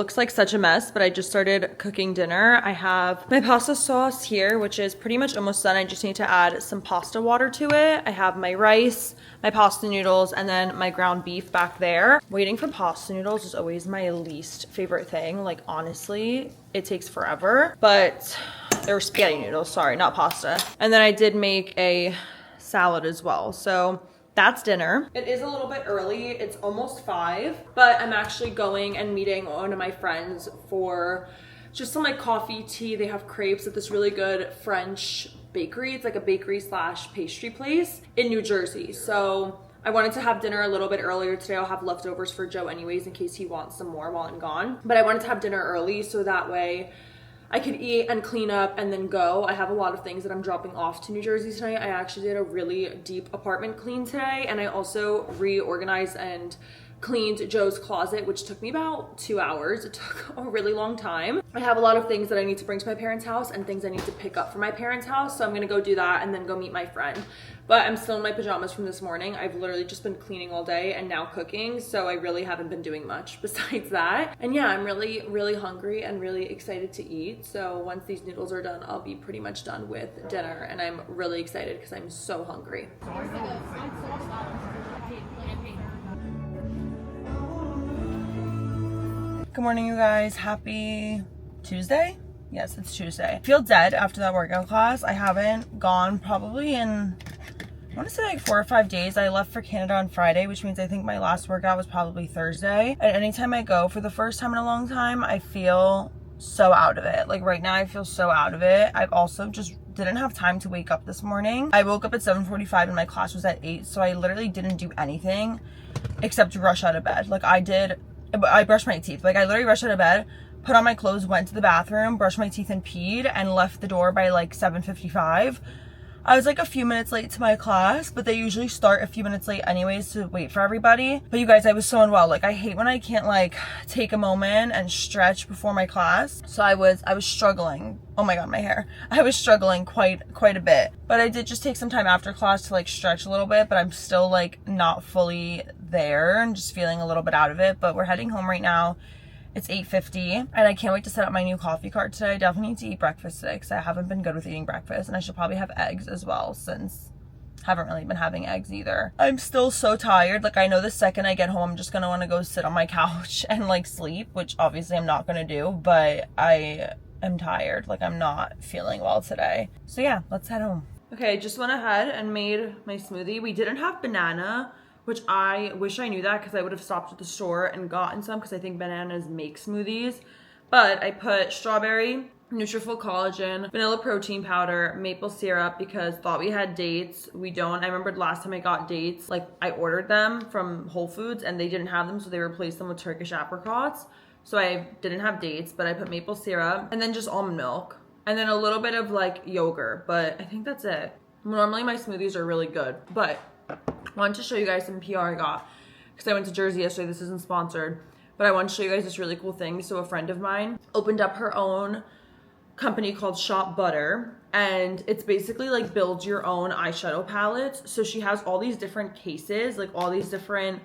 looks like such a mess, but I just started cooking dinner. I have my pasta sauce here, which is pretty much almost done. I just need to add some pasta water to it. I have my rice, my pasta noodles, and then my ground beef back there. Waiting for pasta noodles is always my least favorite thing. Like, honestly, it takes forever, but they're spaghetti noodles, sorry, not pasta. And then I did make a salad as well. So that's dinner. It is a little bit early. It's almost 5, but I'm actually going and meeting one of my friends for just some like coffee, tea. They have crepes at this really good French bakery. It's like a bakery slash pastry place in New Jersey. So I wanted to have dinner a little bit earlier today. I'll have leftovers for Joe anyways in case he wants some more while I'm gone. But I wanted to have dinner early so that way I could eat and clean up and then go. I have a lot of things that I'm dropping off to New Jersey tonight. I actually did a really deep apartment clean today, and I also reorganized and cleaned Joe's closet, which took me about 2 hours. It took a really long time. I have a lot of things that I need to bring to my parents' house and things I need to pick up from my parents' house, so I'm gonna go do that and then go meet my friend. But I'm still in my pajamas from this morning. I've literally just been cleaning all day and now cooking, so I really haven't been doing much besides that. And yeah, I'm really, really hungry and really excited to eat. So once these noodles are done, I'll be pretty much done with dinner, and I'm really excited because I'm so hungry. Good morning, you guys. Happy Tuesday? Yes, it's Tuesday. I feel dead after that workout class. I haven't gone probably in, I want to say like 4 or 5 days. I left for Canada on Friday, which means I think my last workout was probably Thursday. And anytime I go for the first time in a long time, I feel so out of it. Like right now, I feel so out of it. I've also just didn't have time to wake up this morning. I woke up at 7:45 and my class was at 8. So I literally didn't do anything except rush out of bed. Like I brushed my teeth. Like I literally rushed out of bed, put on my clothes, went to the bathroom, brushed my teeth and peed, and left the door by like 7:55. I was like a few minutes late to my class, but they usually start a few minutes late anyways to wait for everybody. But you guys, I was so unwell. Like I hate when I can't like take a moment and stretch before my class. So I was struggling. Oh my god, my hair. I was struggling quite a bit. But I did just take some time after class to like stretch a little bit, but I'm still like not fully there and just feeling a little bit out of it. But we're heading home right now. It's 8:50 and I can't wait to set up my new coffee cart today. I definitely need to eat breakfast today because I haven't been good with eating breakfast, and I should probably have eggs as well since I haven't really been having eggs either. I'm still so tired. Like I know the second I get home, I'm just gonna want to go sit on my couch and like sleep, which obviously I'm not gonna do, but I am tired. Like I'm not feeling well today. So yeah, let's head home. Okay, I just went ahead and made my smoothie. We didn't have banana, which I wish I knew that because I would have stopped at the store and gotten some because I think bananas make smoothies. But I put strawberry, Nutrafol collagen, vanilla protein powder, maple syrup because thought we had dates. We don't. I remembered last time I got dates, like I ordered them from Whole Foods and they didn't have them, so they replaced them with Turkish apricots. So I didn't have dates, but I put maple syrup and then just almond milk and then a little bit of like yogurt, but I think that's it. Normally my smoothies are really good, but I wanted to show you guys some PR I got because I went to Jersey yesterday. This isn't sponsored, but I wanted to show you guys this really cool thing. So a friend of mine opened up her own company called Shop Butter, and it's basically like build your own eyeshadow palettes. So she has all these different cases, like all these different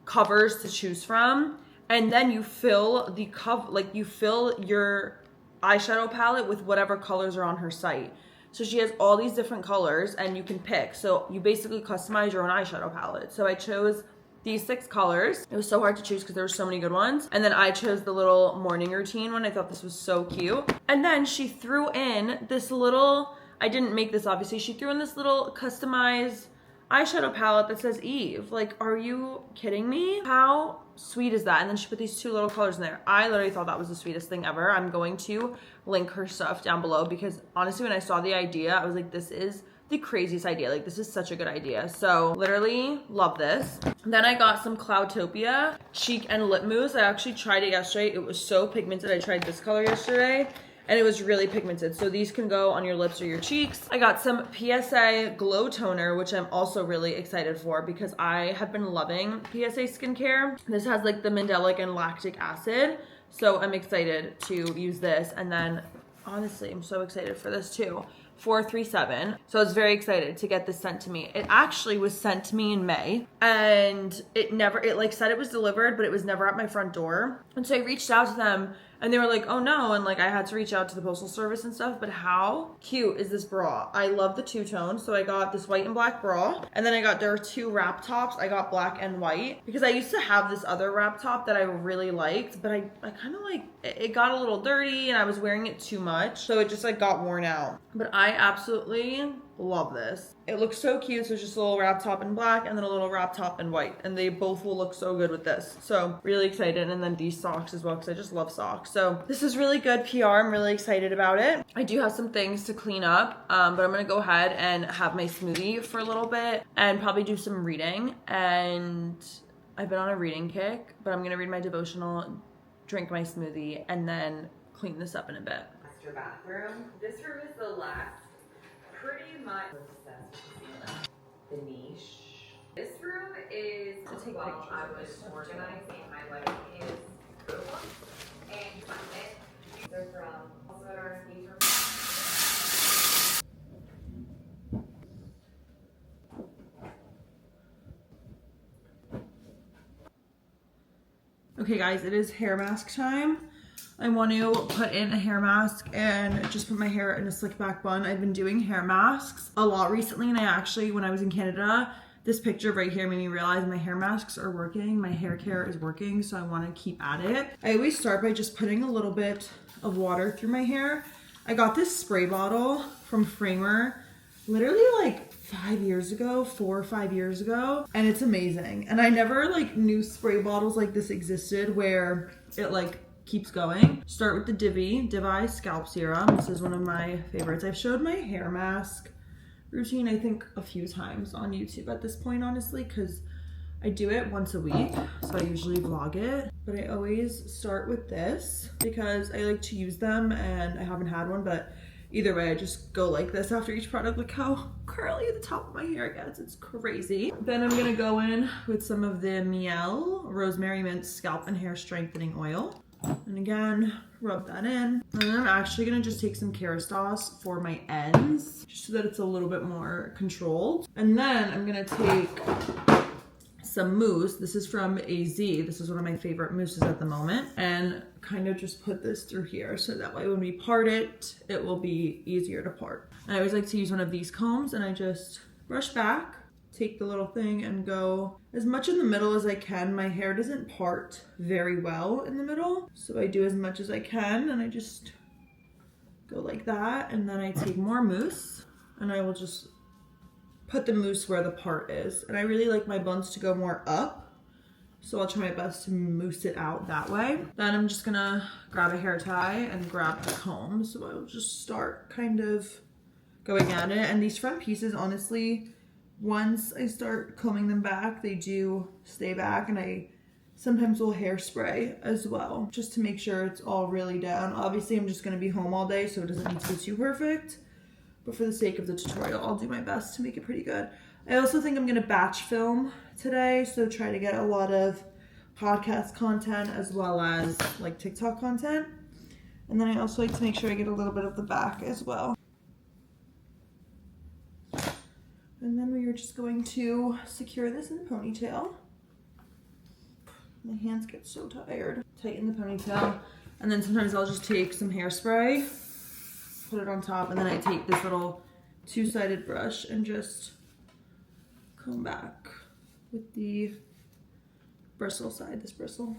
covers to choose from, and then you fill the cover, like you fill your eyeshadow palette with whatever colors are on her site. So she has all these different colors and you can pick. So you basically customize your own eyeshadow palette. So I chose these 6 colors. It was so hard to choose because there were so many good ones. And then I chose the little morning routine one. I thought this was so cute. And then she threw in this little, I didn't make this obviously, she threw in this little customized eyeshadow palette that says Eve. Like, are you kidding me? How sweet is that? And then she put these 2 little colors in there. I literally thought that was the sweetest thing ever. I'm going to link her stuff down below because honestly, when I saw the idea, I was like, this is the craziest idea. Like, this is such a good idea. So literally love this. Then I got some Cloudtopia Cheek and Lip Mousse. I actually tried it yesterday. It was so pigmented. I tried this color yesterday and it was really pigmented. So these can go on your lips or your cheeks. I got some PSA Glow Toner, which I'm also really excited for because I have been loving PSA skincare. This has like the mandelic and lactic acid. So I'm excited to use this. And then honestly, I'm so excited for this too. 437. So I was very excited to get this sent to me. It actually was sent to me in May, and it like said it was delivered, but it was never at my front door. And so I reached out to them and they were like, oh no. And like I had to reach out to the postal service and stuff, but how cute is this bra? I love the two-tone. So I got this white and black bra, and then there are two wrap tops. I got black and white because I used to have this other wrap top that I really liked, but I kind of like, it got a little dirty and I was wearing it too much. So it just like got worn out. But I absolutely love this. It looks so cute. So it's just a little wrap top in black and then a little wrap top in white, and they both will look so good with this. So really excited. And then these socks as well, because I just love socks. So this is really good PR. I'm really excited about it. I do have some things to clean up, but I'm gonna go ahead and have my smoothie for a little bit and probably do some reading. And I've been on a reading kick, but I'm gonna read my devotional, drink my smoothie, and then clean this up in a bit. Master bathroom. This room is the last, pretty much the niche. This room is while I was organizing my life is notebooks and content. They're from also at our engagement. Okay guys, it is hair mask time. I want to put in a hair mask and just put my hair in a slick back bun. I've been doing hair masks a lot recently, and I actually, when I was in Canada, this picture right here made me realize my hair masks are working, my hair care is working, so I want to keep at it. I always start by just putting a little bit of water through my hair. I got this spray bottle from Framer literally like 4 or 5 years ago, and it's amazing. And I never like knew spray bottles like this existed where it like keeps going. Start with the Divi scalp serum. This is one of my favorites. I've showed my hair mask routine I think a few times on YouTube at this point, honestly, because I do it once a week, so I usually vlog it. But I always start with this because I like to use them, and I haven't had one, but either way, I just go like this after each product. Look how curly the top of my hair gets. It's crazy. Then I'm gonna go in with some of the Miel Rosemary Mint Scalp and Hair Strengthening Oil. And again, rub that in. And then I'm actually gonna just take some Kerastase for my ends, just so that it's a little bit more controlled. And then I'm gonna take some mousse. This is from AZ. This is one of my favorite mousses at the moment. And kind of just put this through here, so that way when we part it, it will be easier to part. And I always like to use one of these combs, and I just brush back, take the little thing and go as much in the middle as I can. My hair doesn't part very well in the middle, so I do as much as I can, and I just go like that. And then I take more mousse, and I will just put the mousse where the part is. And I really like my buns to go more up, so I'll try my best to mousse it out that way. Then I'm just gonna grab a hair tie and grab the comb, so I'll just start kind of going at it. And these front pieces, honestly, once I start combing them back, they do stay back, and I sometimes will hairspray as well, just to make sure it's all really down. Obviously, I'm just gonna be home all day, so it doesn't need to be too perfect, but for the sake of the tutorial, I'll do my best to make it pretty good. I also think I'm gonna batch film today, so try to get a lot of podcast content as well as like TikTok content. And then I also like to make sure I get a little bit of the back as well. And then we are just going to secure this in the ponytail. My hands get so tired. Tighten the ponytail. And then sometimes I'll just take some hairspray, put it on top, and then I take this little two-sided brush and just comb back with the bristle side, this bristle.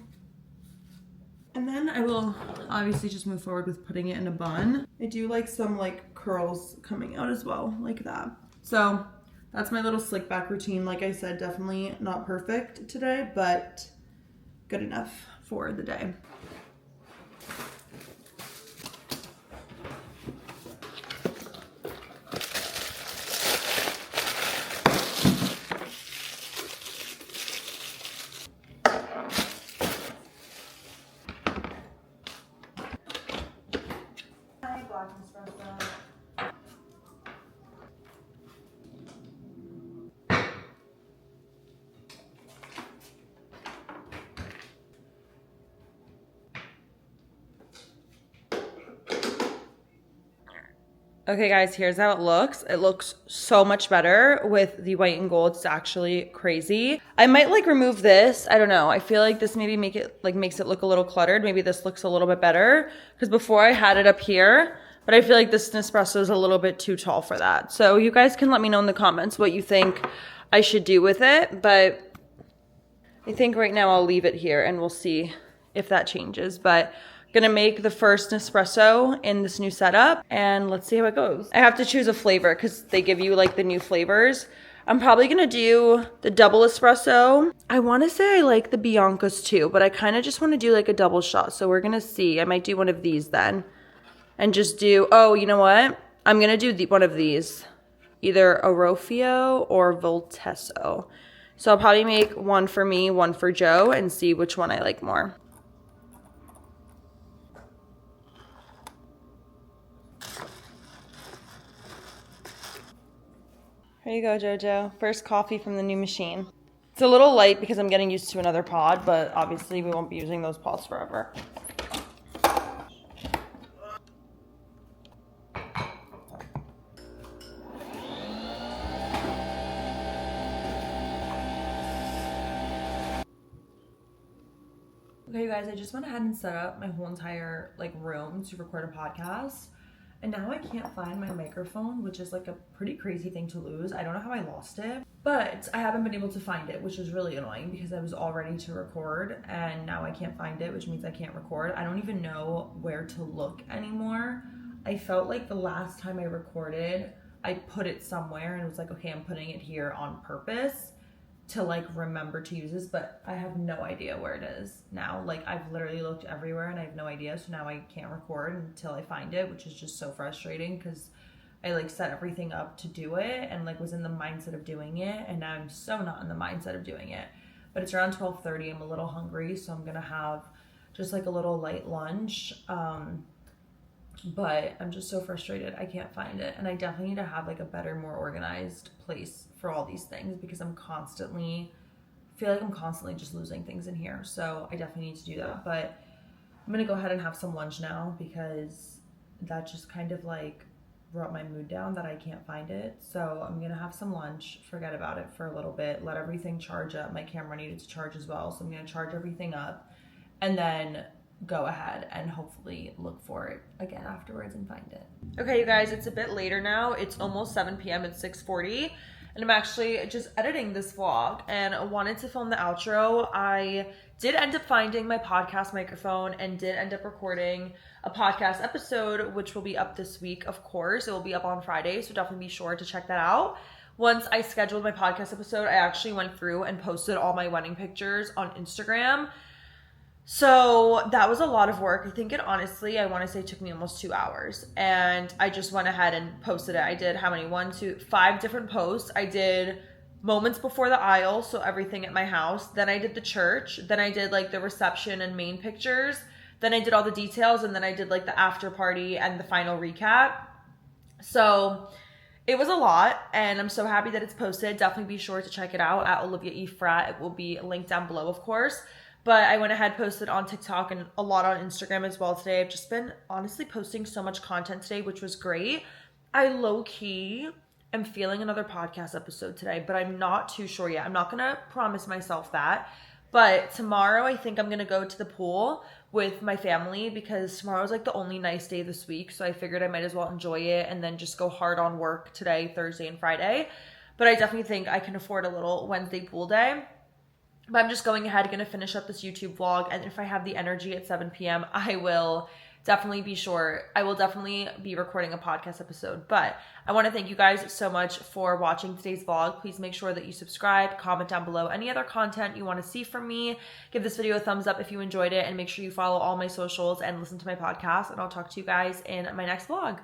And then I will obviously just move forward with putting it in a bun. I do like some like curls coming out as well, like that. So that's my little slick back routine. Like I said, definitely not perfect today, but good enough for the day. Okay guys, here's how it looks. It looks so much better with the white and gold. It's actually crazy. I might like remove this. I don't know. I feel like this maybe makes it look a little cluttered. Maybe this looks a little bit better because before I had it up here, but I feel like this Nespresso is a little bit too tall for that. So you guys can let me know in the comments what you think I should do with it. But I think right now I'll leave it here and we'll see if that changes. But gonna make the first Nespresso in this new setup and let's see how it goes. I have to choose a flavor because they give you like the new flavors. I'm probably gonna do the double espresso. I wanna say I like the Biancas too, but I kind of just wanna do like a double shot. So we're gonna see. I might do one of these then and just do, oh, you know what? I'm gonna do one of these, either Orofio or Voltesso. So I'll probably make one for me, one for Joe and see which one I like more. Here you go, Jojo. First coffee from the new machine. It's a little light because I'm getting used to another pod, but obviously we won't be using those pods forever. Okay, you guys, I just went ahead and set up my whole entire like room to record a podcast. And now I can't find my microphone, which is like a pretty crazy thing to lose. I don't know how I lost it, but I haven't been able to find it, which is really annoying because I was all ready to record and now I can't find it, which means I can't record. I don't even know where to look anymore. I felt like the last time I recorded, I put it somewhere and it was like, okay, I'm putting it here on purpose to like remember to use this, but I have no idea where it is now. Like I've literally looked everywhere and I have no idea, so now I can't record until I find it, which is just so frustrating because I like set everything up to do it and like was in the mindset of doing it, and now I'm so not in the mindset of doing it. But it's around 12:30. I'm a little hungry, so I'm gonna have just like a little light lunch. But I'm just so frustrated. I can't find it. And I definitely need to have like a better, more organized place for all these things because I feel like I'm constantly just losing things in here. So I definitely need to do that. But I'm gonna go ahead and have some lunch now because that just kind of like brought my mood down that I can't find it. So I'm gonna have some lunch, forget about it for a little bit, let everything charge up. My camera needed to charge as well. So I'm gonna charge everything up and then go ahead and hopefully look for it again afterwards and find it. Okay, you guys, it's a bit later now. It's almost 7 p.m. It's 6:40 and I'm actually just editing this vlog and I wanted to film the outro. I did end up finding my podcast microphone and did end up recording a podcast episode, which will be up this week, of course. It will be up on Friday, so definitely be sure to check that out. Once I scheduled my podcast episode, I actually went through and posted all my wedding pictures on Instagram. So that was a lot of work. I think it honestly, I want to say took me almost 2 hours and I just went ahead and posted it. I did how many? 5 different posts. I did moments before the aisle, so everything at my house. Then I did the church. Then I did like the reception and main pictures. Then I did all the details and then I did like the after party and the final recap. So it was a lot and I'm so happy that it's posted. Definitely be sure to check it out at Olivia E. Frat. It will be linked down below, of course. But I went ahead, posted on TikTok and a lot on Instagram as well today. I've just been honestly posting so much content today, which was great. I low-key am feeling another podcast episode today, but I'm not too sure yet. I'm not going to promise myself that. But tomorrow, I think I'm going to go to the pool with my family because tomorrow's like the only nice day this week. So I figured I might as well enjoy it and then just go hard on work today, Thursday, and Friday. But I definitely think I can afford a little Wednesday pool day. But I'm just going ahead, going to finish up this YouTube vlog. And if I have the energy at 7 p.m., I will definitely be recording a podcast episode. But I want to thank you guys so much for watching today's vlog. Please make sure that you subscribe, comment down below any other content you want to see from me. Give this video a thumbs up if you enjoyed it. And make sure you follow all my socials and listen to my podcast. And I'll talk to you guys in my next vlog.